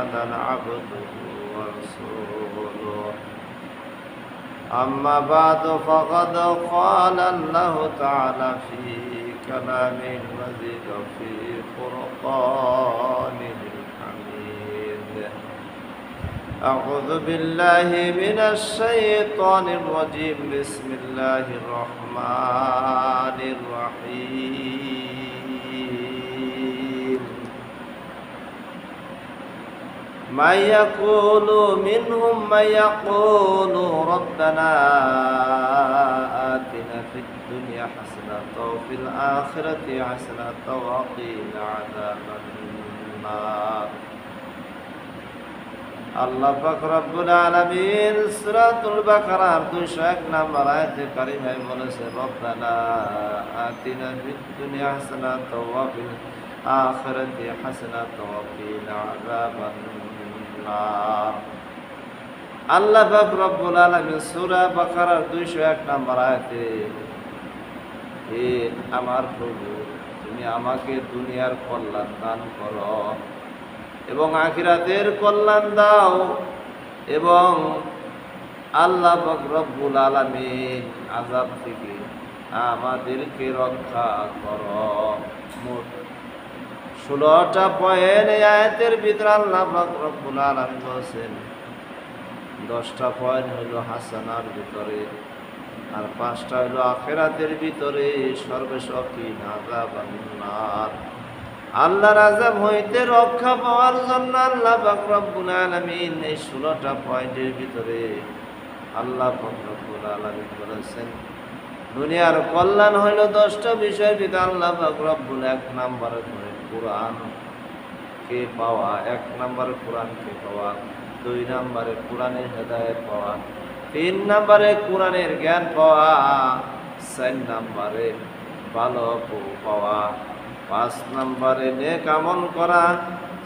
محمدا عبده ورسوله أما بعد فقد قال الله تعالى في كلامه المجيد في فرقانه الحميد أعوذ بالله من الشيطان الرجيم بسم الله الرحمن الرحيم من يقول منهم من يقول ربنا آتنا في الدنيا حسنة وفي الآخرة حسنة وقنا عذاب النار আল্লাহ পাক রব্বুল আলামিন সূরাতুল বাকারার 201 নম্বর আয়াতে কারিমায় বলেছে রব্বানা আতিনা ফিদ দুনিয়া হাসানাতাও ওয়া ফিল আখিরাতি হাসানাতাও ওয়া কিনা আযাবান নার। আল্লাহ পাক রব্বুল আলামিন সূরা বাকারার 201 নম্বর আয়াতে হে আমার প্রভু, তুমি আমাকে দুনিয়ার কল্যাণ দান করো এবং আখিরাতের কল্যাণ দাও এবং আল্লাহ পাক রব্বুল আলামিন আযাব থেকে আমাদেরকে রক্ষা করো। মোট 16টা পয়েন্ট এই আয়াতের ভিতরে আল্লাহ পাক রব্বুল আলামিন বলেছেন। 10টা পয়েন্ট হলো হাসানার ভিতরে আর 5টা হলো আখিরাতের ভিতরে। সর্বশক্তিন আযাবান নার, আল্লাহর আযাব হইতে রক্ষা পাওয়ার জন্য আল্লাহ পাক রব্বুল আলামিন এই 16টা পয়েন্টের ভিতরে আল্লাহ পাক রব্বুল আলামিন বলেছেন দুনিয়ার কল্যাণ হইল 10টা বিষয়ের ভিতরে আল্লাহ পাক রব্বুল 1 নম্বরে ধরে কোরআনকে পাওয়া, 1 নম্বরে কোরআনকে পাওয়া, 2 নম্বরে কোরআনের হেদায়েত পাওয়া, 3 নম্বরে কোরআনের জ্ঞান পাওয়া, 4 নম্বরে ভালো বউ পাওয়া, 5 নম্বরে নেক আমল করা,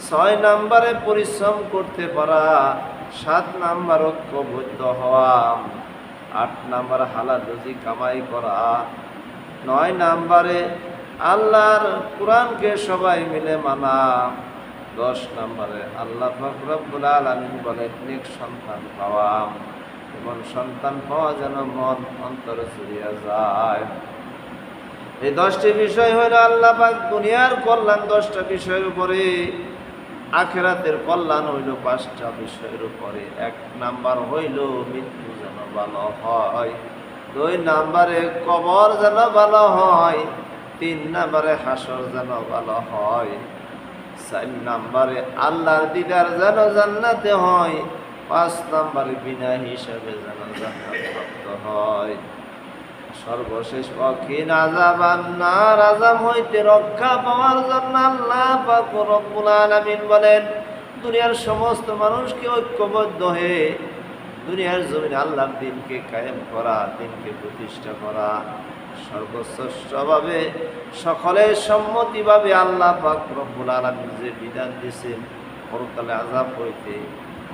6 নম্বরে পরিশ্রম করতে পারা, 7 নম্বর ঐক্যবদ্ধ হওয়া, 8 নম্বর হালাল রুজি কামাই করা, 9 নম্বরে আল্লাহর কোরআনকে সবাই মিলে মানা, 10 নম্বরে আল্লাহ পাক রব্বুল আলামিন বলেন নেক সন্তান পাওয়া এবং সন্তান পাওয়া যেন মন অন্তরে জুড়িয়ে যায়। এই 10টি বিষয় হইল আল্লাহ পাক দুনিয়ার কল্যাণ 10টা বিষয়ের উপরে, আখিরাতের কল্যাণ হইল 5টা বিষয়ের উপরে। 1 নাম্বার হইল মৃত্যু যেন ভালো হয়, 2 নম্বরে কবর যেন ভালো হয়, 3 নম্বরে হাসর যেন ভালো হয়, 4 নম্বরে আল্লাহর দিদার যেন জান্নাতে হয়, 5 নম্বরে বিনা হিসাবে যেন জান্নাত প্রাপ্ত হয়, সর্বশেষ ওয়াকিন আযাবান নার, আযাব হইতে রক্ষা পাওয়ার জন্য আল্লাহ পাক রব্বুল আলামিন বলেন দুনিয়ার সমস্ত মানুষকে ঐক্যবদ্ধ হয়ে দুনিয়ার জমিনে আল্লাহর দ্বীনকে কায়েম করা, দ্বীনকে প্রতিষ্ঠা করা, সর্বশ্রেষ্ঠভাবে সকলের সম্মতিভাবে আল্লাহ পাক রব্বুল আলামিন যে বিধান দিয়েছেন পরকালে আযাব হইতে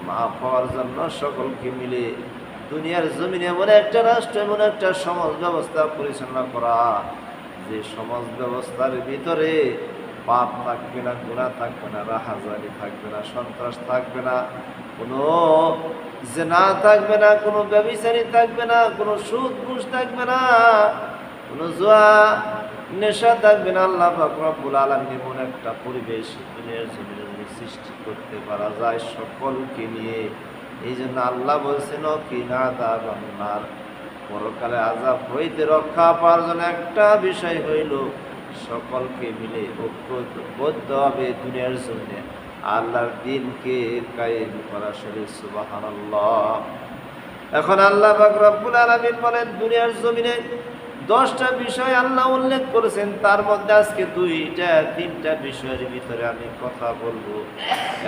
মাফ হওয়ার জন্য সকলকে মিলে দুনিয়ার জমিনে এমন একটা রাষ্ট্র, এমন একটা সমাজ ব্যবস্থা পরিচালনা করা যে সমাজ ব্যবস্থার ভিতরে পাপ থাকবে না, গুনাহ থাকবে না, রাহাজানি থাকবে না, সন্ত্রাস থাকবে না, কোনো জিনা থাকবে না, কোনো ব্যভিচারী থাকবে না, কোনো সুদ ঘুষ থাকবে না, কোনো জুয়া নেশা থাকবে না। আল্লাহ পাক রব্বুল আলামিন এমন একটা পরিবেশ দুনিয়ার জমিনে সৃষ্টি করতে পারা যায় সকলকে নিয়ে। এই জন্য আল্লাহ বলছেন কিনা আযাবান নার, পরকালে আযাব হইতে রক্ষা পাওয়ার জন্য একটা বিষয় হইল সকলকে মিলে ঐক্যবদ্ধ হবে দুনিয়ার জমিনে আল্লাহর দ্বীনকে কায়েম করা। শরীর সুবহানাল্লাহ। এখন আল্লাহ পাক রব্বুল আলামিন বলেন দুনিয়ার জমিনে 10টা বিষয় আল্লাহ উল্লেখ করেছেন, তার মধ্যে আজকে 2-3টা বিষয়ের ভিতরে আমি কথা বলবো।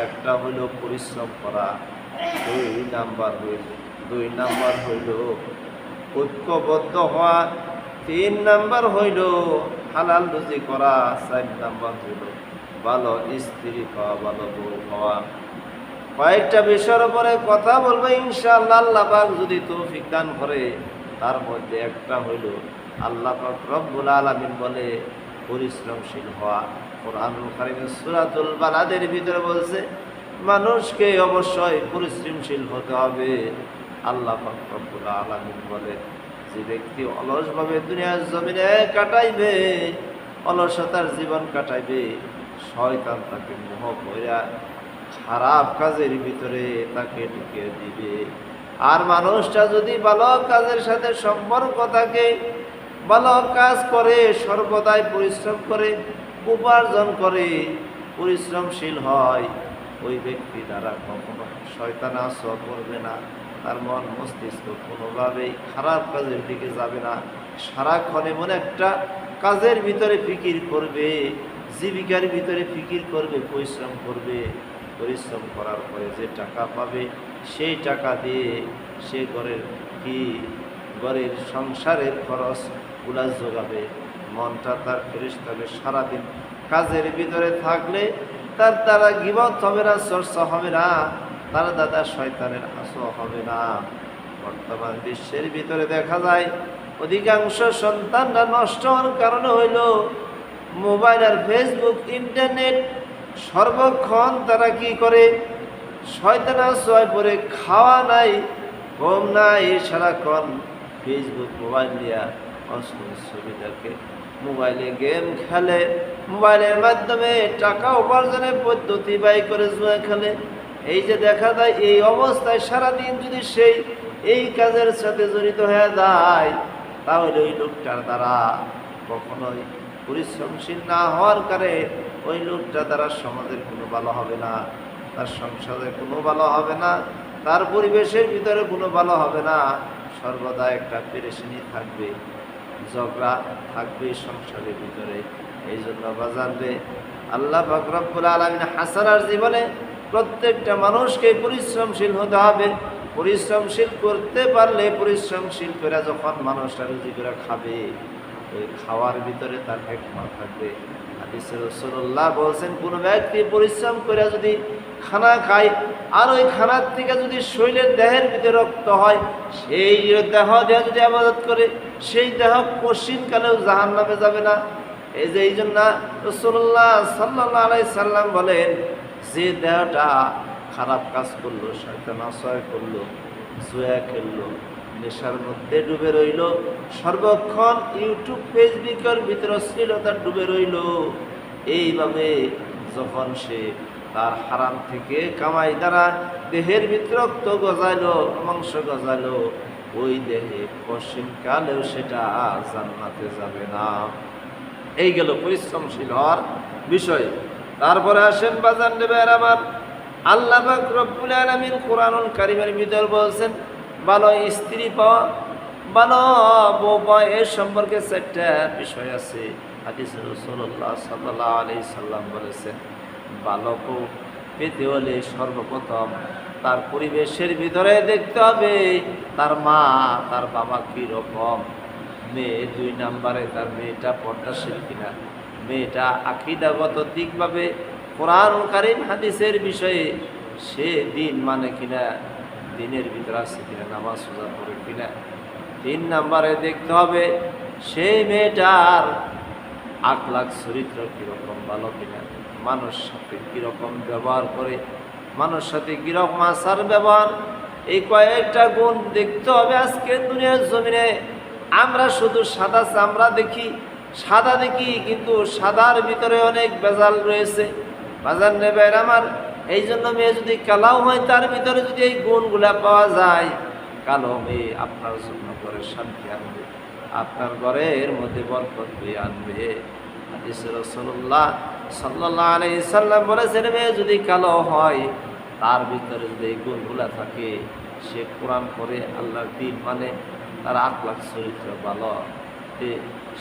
একটা হইল পরিশ্রম করা, 2 নাম্বার হইল ঐক্যবদ্ধ হওয়া, 3 নাম্বার হইল হালাল রুজি করা, 4 নাম্বার হইল ভালো স্ত্রী পাওয়া, ভালো বউ পাওয়া। কয়েকটা বিষয়ের উপরে কথা বলবো ইনশাআল্লাহ, আল্লাহ পাক যদি তৌফিক দান করে। তার মধ্যে একটা হইল আল্লাহ পাক রব্বুল আলামিন বলে পরিশ্রমশীল হওয়া। কোরআনুল কারীমের সূরাতুল বালাদের ভিতরে বলছে মানুষকে অবশ্যই পরিশ্রমশীল হতে হবে। আল্লাহ পাক রব্বুল আলামিন বলেন, যে ব্যক্তি অলসভাবে দুনিয়ার জমিনে কাটাইবে, অলসতার জীবন কাটাইবে, শয়তান তাকে মোহ কইরা খারাপ কাজের ভিতরে তাকে ঢুকিয়ে দিবে। আর মানুষটা যদি ভালো কাজের সাথে সম্পর্ক থাকে, ভালো কাজ করে, সর্বদাই পরিশ্রম করে, উপার্জন করে, পরিশ্রমশীল হয়, ওই ব্যক্তি দ্বারা কখনো শয়তান আসর করবে না। তার মন মস্তিষ্ক কোনোভাবেই খারাপ কাজের দিকে যাবে না। সারাক্ষণ এমন একটা কাজের ভিতরে ফিকির করবে, জীবিকার ভিতরে ফিকির করবে, পরিশ্রম করবে। পরিশ্রম করার পরে যে টাকা পাবে, সেই টাকা দিয়ে সে ঘরের সংসারের খরচগুলা যোগাবে। মনটা তার ফ্রেশ থাকবে। সারাদিন কাজের ভিতরে থাকলে তার দ্বারা গীবত হবে না, চর্চা হবে না, তার দ্বারা শয়তানের আসর হবে না। বর্তমান বিশ্বের ভিতরে দেখা যায় অধিকাংশ সন্তানরা নষ্ট হওয়ার কারণে হইল মোবাইল আর ফেসবুক, ইন্টারনেট। সর্বক্ষণ তারা কি করে? শয়তান আসর পরে খাওয়া নাই, ঘুম নাই, সারাক্ষণ ফেসবুক মোবাইল নিয়ে অশ্লীল ছবি দেখে, মোবাইলে গেম খেলে, মোবাইলের মাধ্যমে টাকা উপার্জনের পদ্ধতি বাই করে জুয়া খেলে। এই যে দেখা যায়, এই অবস্থায় সারাদিন যদি এই কাজের সাথে জড়িত হয়ে যায়, তাহলে ওই লোকটার দ্বারা কখনোই পরিশ্রমশীল না হওয়ার কারণে ওই লোকটার দ্বারা সমাজের কোনো ভালো হবে না, তার সংসারে কোনো ভালো হবে না, তার পরিবেশের ভিতরে কোনো ভালো হবে না। সর্বদা একটা পেরেশানি থাকবে, ঝগড়া থাকবে সংসারের ভিতরে। এই জন্য বাজারে আল্লাহ পাক রব্বুল আলামিন হাসানার জীবনে প্রত্যেকটা মানুষকে পরিশ্রমশীল হতে হবে। পরিশ্রমশীল করতে পারলে, পরিশ্রমশীল করে যখন মানুষটা রুজি করে খাবে, ওই খাওয়ার ভিতরে তার হিকমত থাকবে। হাদিসে রাসূলুল্লাহ বলছেন, কোন ব্যক্তি পরিশ্রম করে যদি খানা খায়, আর ওই খানার থেকে যদি শরীরের দেহের ভিতরে রক্ত হয়, সেই দেহ দিয়ে যদি ইবাদত করে, সেই দেহ পশ্চিমকালেও জাহান্নামে যাবে না। এই জন্য রাসূলুল্লাহ সাল্লাল্লাহু আলাইহি সাল্লাম বলেন, যে দেহটা খারাপ কাজ করলো, শয়তান আসর করলো, জুয়া খেললো, নেশার মধ্যে ডুবে রইল, সর্বক্ষণ ইউটিউব ফেসবুকের ভিতরে অশ্লীলতা ডুবে রইল, এইভাবে যখন সে তার হারাম থেকে কামাই দ্বারা দেহের ভিতরে রক্ত গজাইলো, মাংস গজাইলো, ওই দেহে পশ্চিমকালেও সেটা জান্নাতে যাবে না। এই গেল পরিশ্রমশীল হওয়ার বিষয়। তারপরে আসেন বাজান নেবের আমার, আল্লাহ পাক রব্বুল আলামিন কোরআনুল কারীমের ভিতর বলছেন, ভালো স্ত্রী পাওয়া, ভালো বউ পাওয়া, এর সম্পর্কে 4টা বিষয় আছে। হাদিসে রাসূলুল্লাহ সাল্লাল্লাহু আলাইহি সাল্লাম বলেছেন, ভালো বউ পেতে হলে সর্বপ্রথম তার পরিবেশের ভিতরে দেখতে হবে তার মা, তার বাবা কীরকম। মেয়ে 2 নম্বরে তার মেয়েটা পর্দাশীল কিনা, মেয়েটা আকীদাগত দিকভাবে কোরআনুল কারীম হাদিসের বিষয়ে সে দিন মানে কিনা, দিনের ভিতরে আছে কিনা, নামাজ রোজা পড়ে কিনা। 3 নম্বরে দেখতে হবে সেই মেয়েটার আখলাক চরিত্র কীরকম, ভালো কিনা, মানুষ সাথে কীরকম ব্যবহার করে, মানুষ সাথে কীরকম আচার ব্যবহার। এই কয়েকটা গুণ দেখতে হবে। আজকে দুনিয়ার জমিনে আমরা শুধু সাদা চামড়া দেখি, সাদা দেখি, কিন্তু সাদার ভিতরে অনেক ভেজাল রয়েছে। বাজার নেবের আমার, এই জন্য মেয়ে যদি কালাও হয়, তার ভিতরে যদি এই গুণগুলা পাওয়া যায়, কালো মেয়ে আপনার জন্য ঘরে শান্তি আনবে, আপনার ঘরের মধ্যে বরকত বয়ে আনবে। হাদিসে রাসূলুল্লাহ সাল্লাল্লাহু আলাইহি সাল্লাম বলেছেন, মেয়ে যদি কালো হয়, তার ভিতরে যদি এই গুণগুলা থাকে, সে কোরআন পড়ে, আল্লাহর দিন মানে, তার আখলাক চরিত্র ভালো,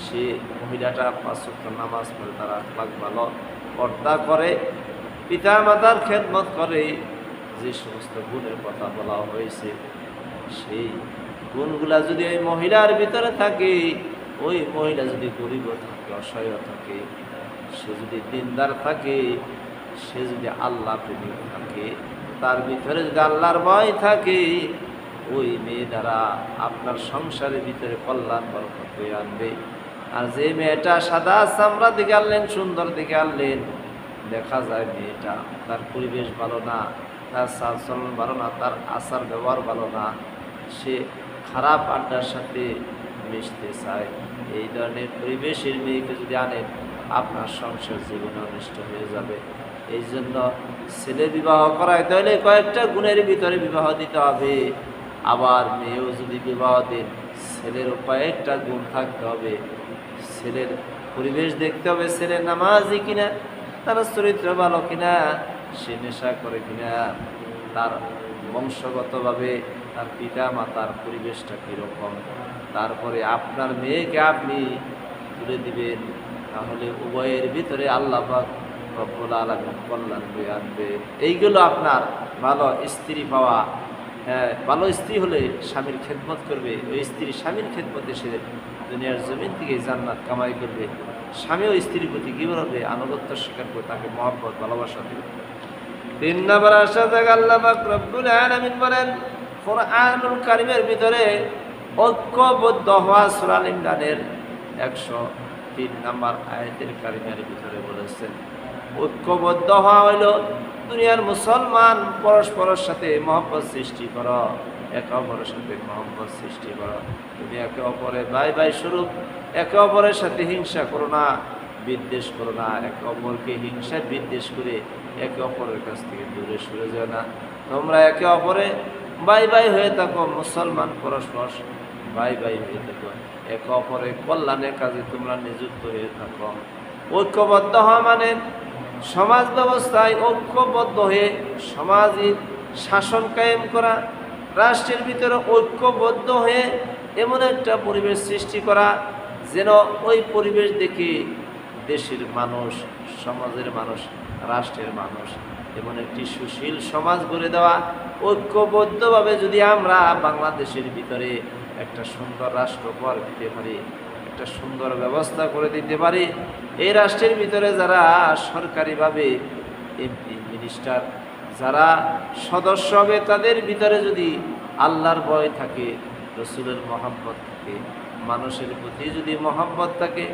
সে মহিলাটা 5 ওয়াক্ত নামাজ পড়ে, তার আখলাক ভালো, পর্দা করে, পিতা মাতার খেদমত করে, যে সমস্ত গুণের কথা বলা হয়েছে, সেই গুণগুলা যদি ওই মহিলার ভিতরে থাকে, ওই মহিলা যদি গরিব থাকে, অসহায় থাকে, সে যদি দিনদার থাকে, সে যদি আল্লাহ প্রেমিক থাকে, তার ভিতরে যদি আল্লাহর ভয় থাকে, ওই মেয়ে দ্বারা আপনার সংসারের ভিতরে কল্যাণ বরকত বয়ে আনবে। আর যে মেয়েটা সাদা চামড়া দিকে আনলেন, সুন্দর দিকে আনলেন, দেখা যায় মেয়েটা তার পরিবেশ ভালো না, তার চালচলন ভালো না, তার আচার ব্যবহার ভালো না, সে খারাপ আড্ডার সাথে মিশতে চায়, এই ধরনের পরিবেশের মেয়েকে যদি আনেন আপনার সংসার জীবনে অনিষ্ট হয়ে যাবে। এই জন্য ছেলে বিবাহ করায় তাহলে কয়েকটা গুণের ভিতরে বিবাহ দিতে হবে। আবার মেয়েও যদি বিবাহ দেন ছেলেরও কয়েকটা গুণ থাকতে হবে। ছেলের পরিবেশ দেখতে হবে, ছেলে নামাজি কিনা, তার চরিত্র ভালো কিনা, সে নেশা করে কিনা, তার বংশগতভাবে তার পিতা মাতার পরিবেশটা কীরকম। তারপরে আপনার মেয়েকে আপনি তুলে দিবেন, তাহলে উভয়ের ভিতরে আল্লাহ পাক রব্বুল আলামিন কল্যাণ বয়ে আনবে। এইগুলো আপনার ভালো স্ত্রী পাওয়া। হ্যাঁ, ভালো স্ত্রী হলে স্বামীর খেদমত করবে, ওই স্ত্রী স্বামীর খেদমতে সে দুনিয়ার জমিন থেকে জান্নাত কামাই করবে। স্বামীও স্ত্রীর প্রতি কী বলবে? আনুগত্য স্বীকার করে তাকে মহব্বত ভালোবাসা দেবে। 3 নম্বর আশা থেকে আল্লাহ পাক রব্বুল আলামিন বলেন কোরআনুল কারীমের ভিতরে ঐক্যবদ্ধ হওয়া। সূরা আল ইমরানের 103 নম্বর আয়াতের কারীমের ভিতরে বলেছেন ঐক্যবদ্ধ হওয়া হইল দুনিয়ার মুসলমান পরস্পরের সাথে মহব্বত সৃষ্টি করো, একে অপরের সাথে মহব্বত সৃষ্টি করো। তুমি একে অপরের ভাই ভাই স্বরূপ একে অপরের সাথে হিংসা করো না, বিদ্বেষ করো না। একে অপরকে হিংসা বিদ্বেষ করে একে অপরের কাছ থেকে দূরে সরে যাও না। তোমরা একে অপরে ভাই ভাই হয়ে থাকো, মুসলমান পরস্পর ভাই ভাই হয়ে থাকো, একে অপরের কল্যাণের কাজে তোমরা নিযুক্ত হয়ে থাকো। ঐক্যবদ্ধ হওয়া মানে সমাজ ব্যবস্থায় ঐক্যবদ্ধ হয়ে সমাজের শাসন কায়েম করা, রাষ্ট্রের ভিতরে ঐক্যবদ্ধ হয়ে এমন একটা পরিবেশ সৃষ্টি করা যেন ওই পরিবেশ দেখে দেশের মানুষ, সমাজের মানুষ, রাষ্ট্রের মানুষ এমন একটি সুশীল সমাজ গড়ে দেওয়া। ঐক্যবদ্ধভাবে যদি আমরা বাংলাদেশের ভিতরে একটা সুন্দর রাষ্ট্র গড়ে দিতে পারি, একটা সুন্দর ব্যবস্থা করে দিতে পারি, এই রাষ্ট্রের ভিতরে যারা সরকারিভাবে এমপি মিনিস্টার যারা সদস্য হবে তাদের ভিতরে যদি আল্লাহর ভয় থাকে, রসুলের মহব্বত থাকে, মানুষের প্রতি যদি মহব্বত থাকে,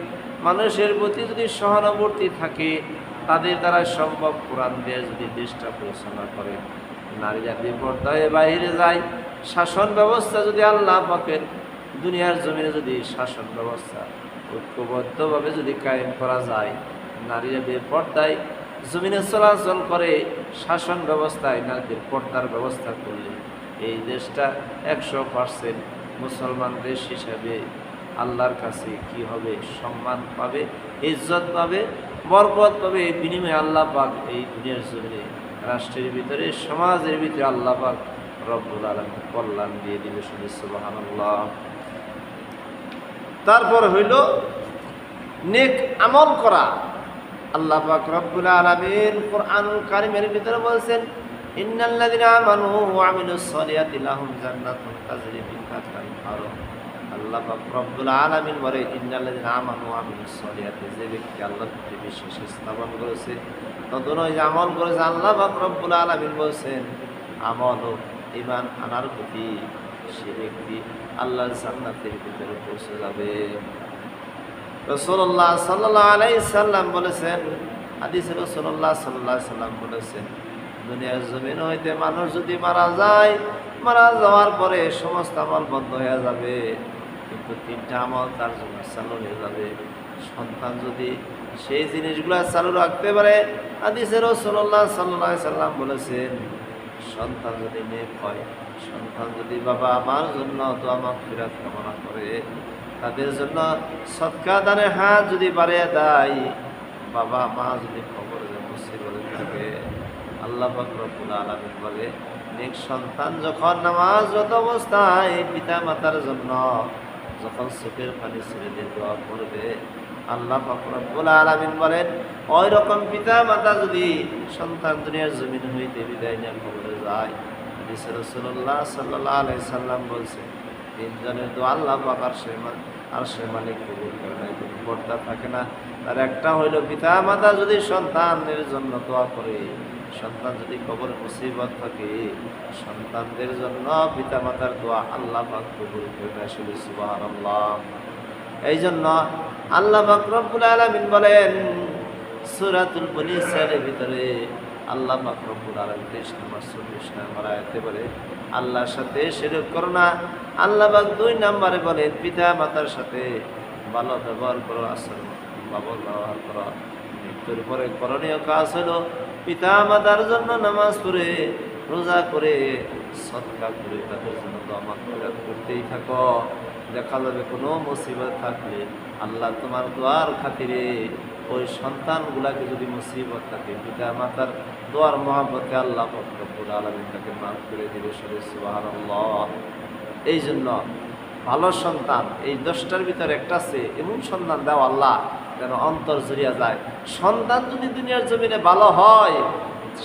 মানুষের প্রতি যদি সহানুভূতি থাকে, তাদের দ্বারা সম্ভব কোরআন দিয়ে যদি দেশটা পরিচালনা করে, নারীরা বিপর্দয়ে বাইরে যায়, শাসন ব্যবস্থা যদি আল্লাহ পাকের দুনিয়ার জমিনে যদি শাসন ব্যবস্থা ঐক্যবদ্ধভাবে যদি কায়েম করা যায়, নারীরা বেপর্দায় জমিনে চলাচল করে, শাসন ব্যবস্থায় নারীদের পর্দার ব্যবস্থা করলে এই দেশটা 100% মুসলমান দেশ হিসাবে আল্লাহর কাছে কি হবে? সম্মান পাবে, ইজ্জত পাবে, বরকত পাবে। বিনিময়ে আল্লাহ পাক এই দুনিয়ার জমিনে রাষ্ট্রের ভিতরে সমাজের ভিতরে আল্লাহ পাক রব্বুল আলামিন কল্যাণ দিয়ে দিবে। শুধু সুবহানাল্লাহ। তারপর হইল নেক আমল করা। আল্লাহ পাক রব্বুল আলামিন কোরআনুল কারীমের ভিতরে বলেছেন ইন্নাল্লাযিনা আমানু ওয়া আমিলুস সলিহাতি লাহুম জান্নাতুন তাজরি মিন তাহতিহাল আনহার। আল্লাহ পাক রব্বুল আলামিন বলে ইন্নাল্লাযিনা আমানু ওয়া আমিলুস সলিহাতি, যে ব্যক্তি আল্লাহর প্রতি বিশ্বাস স্থাপন করেছে, তদনুযায়ী আমল করেছে, আল্লাহ পাক রব্বুল আলামিন বলেছেন আমল ও ঈমান আনার প্রতি সে ব্যক্তি আল্লাহর জান্নাতের ভিতরে পৌঁছে যাবে। রাসূলুল্লাহ সাল্লাল্লাহু আলাইহি সাল্লাম বলেছেন, হাদিসে রাসূলুল্লাহ সাল্লাল্লাহু আলাইহি সাল্লাম বলেছেন, দুনিয়ার জমিন হইতে মানুষ যদি মারা যায়, মারা যাওয়ার পরে সমস্ত আমল বন্ধ হয়ে যাবে, কিন্তু 3টা আমল তার জন্য চালু হয়ে যাবে। সন্তান যদি সেই জিনিসগুলো চালু রাখতে পারে, হাদিসে রাসূলুল্লাহ সাল্লাল্লাহু আলাইহি সাল্লাম বলেছেন, সন্তান যদি নেক হয়, সন্তান যদি বাবা আমার জন্য দোয়া মাগফিরাত কামনা করে, তাদের জন্য সদকা দানের হাত যদি বাড়িয়ে দেয়, বাবা মা যদি খবর মুসিবতে থাকে, আল্লাহ পাক রব্বুল আলামিন বলে নেক সন্তান যখন নামাজরত অবস্থায় পিতা মাতার জন্য যখন চোখের পানি ছেড়ে দিয়ে দোয়া করবে, আল্লাহ পাক রব্বুল আলামিন বলেন ওই রকম পিতা মাতা যদি সন্তান দুনিয়ার জমিন হইতে বিদায় নিয়ে কবরে যায়, হাদিসে রাসূলুল্লাহ সাল্লাল্লাহু আলাইহি সাল্লাম বলছে 3 জনের দোয়া আল্লাহ পাক আরশে মালিক কবুল করে না, কোনো পর্দা থাকে না। তার একটা হইল পিতা মাতা যদি সন্তানের জন্য দোয়া করে, সন্তান যদি কবর মুসিবত থাকে, সন্তানদের জন্য পিতা মাতার দোয়া আল্লাহ পাক কবুল করে না। শুধু সুবহানাল্লাহ। এই জন্য আল্লাহ পাক রব্বুল আলামিন বলেন সূরাতুল বনী ইসরাঈলের ভিতরে আল্লাহ পাক রব্বুল আলামিন 23 নম্বর 24 নম্বর আয়াতে বলে আল্লাহর সাথে শিরক করো না। আল্লাহ পাক 2 নম্বরে বলেন পিতা মাতার সাথে ভালো ব্যবহার করো, আচরণ ভালো ব্যবহার করো। মৃত্যুর পরে করণীয় কাজ হলো পিতা মাতার জন্য নামাজ পড়ে, রোজা করে, সদকা করে তাদের জন্য দোয়া মাগফিরাত করতেই থাকো। দেখা যাবে কোনো মুসিবত থাকলে আল্লাহ তোমার দোয়ার খাতিরে ওই সন্তানগুলাকে যদি মুসিবত থাকে পিতা মাতার দোয়ার মহব্বতে আল্লাহ রব্বুল আলামিন তাকে মাফ করে দিবে। সুবহানাল্লাহ। এই জন্য ভালো সন্তান এই 10টার ভিতরে একটা আছে, এমন সন্তান দাও আল্লাহ যেন অন্তর জড়িয়ে যায়। সন্তান যদি দুনিয়ার জমিনে ভালো হয়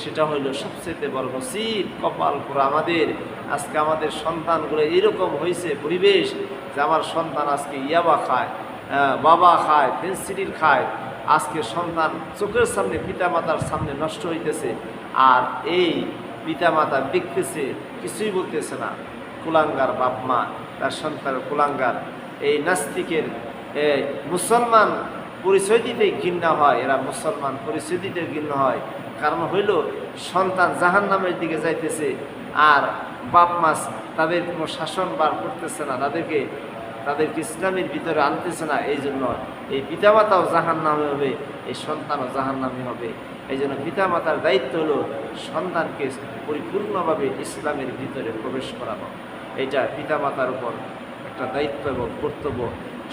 সেটা হইল সবচেয়ে বড় নসিব, কপাল পুরো আমাদের। আজকে আমাদের সন্তানগুলো এরকম হয়েছে পরিবেশ যে আমার সন্তান আজকে ইয়াবা খায়, বাবা খায়, ফেন্সিডিল খায়। আজকে সন্তান চোখের সামনে পিতামাতার সামনে নষ্ট হইতেছে, আর এই পিতামাতা দেখতেছে কিছুই বলতেছে না। কুলাঙ্গার বাপ মা তার সন্তানের কুলাঙ্গার। এই নাস্তিকের মুসলমান পরিচয় দিতে ঘৃণা হয়, এরা মুসলমান পরিচয় দিতে ঘৃণা হয়। কারণ হইল সন্তান জাহান্নামের দিকে যাইতেছে আর বাপ মা তাদের কোনো শাসন বার করতেছে না, তাদেরকে ইসলামের ভিতরে আনতেছে না। এই জন্য এই পিতামাতাও জাহান্নামে হবে, এই সন্তানও জাহান্নামে হবে। এই জন্য পিতামাতার দায়িত্ব হলো সন্তানকে পরিপূর্ণভাবে ইসলামের ভিতরে প্রবেশ করানো। এইটা পিতামাতার উপর একটা দায়িত্ব এবং কর্তব্য।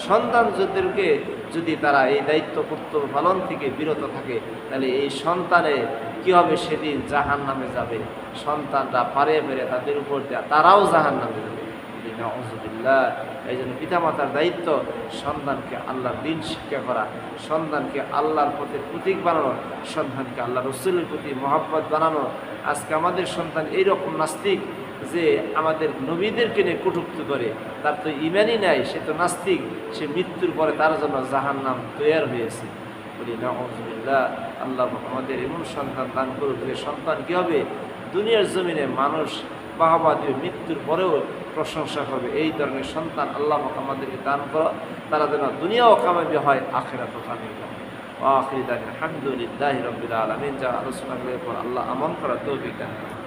সন্তানদেরকে যদি তারা এই দায়িত্ব কর্তব্য পালন থেকে বিরত থাকে তাহলে এই সন্তানে কী হবে, সেদিন জাহান্নামে যাবে। সন্তানরা পারে পেরে তাদের উপর দেয়া তারাও জাহান্নামে যাবে। নাউযুবিল্লাহ। এই জন্য পিতামাতার দায়িত্ব সন্তানকে আল্লাহর দ্বীন শিক্ষা করা, সন্তানকে আল্লাহর পথে প্রতীক বানানো, সন্তানকে আল্লাহ রসুলের প্রতি মহব্বত বানানো। আজকে আমাদের সন্তান এইরকম নাস্তিক যে আমাদের নবীদেরকে নিয়ে কটূক্তি করে, তার তো ইমানই নাই, সে তো নাস্তিক, সে মৃত্যুর পরে তার জন্য জাহান্নাম তৈরি হয়েছে। বলি নাউযুবিল্লাহ। আল্লাহ আমাদের এমন সন্তান দান করুক যে সন্তান কী হবে, দুনিয়ার জমিনে মানুষ বাহবা দিয়ে মৃত্যুর পরেও প্রশংসা করবে। এই ধরনের সন্তান আল্লাহ আমাদেরকে দান করো, তারা যেন দুনিয়াও কামাবি হয়, আখিরাতও কামাবি হয়। আখির দান আলহামদুলিল্লাহি রাব্বিল আলামিন। যা আলোচনা করে পর আল্লাহ আমল করা তৌফিক দান করুন।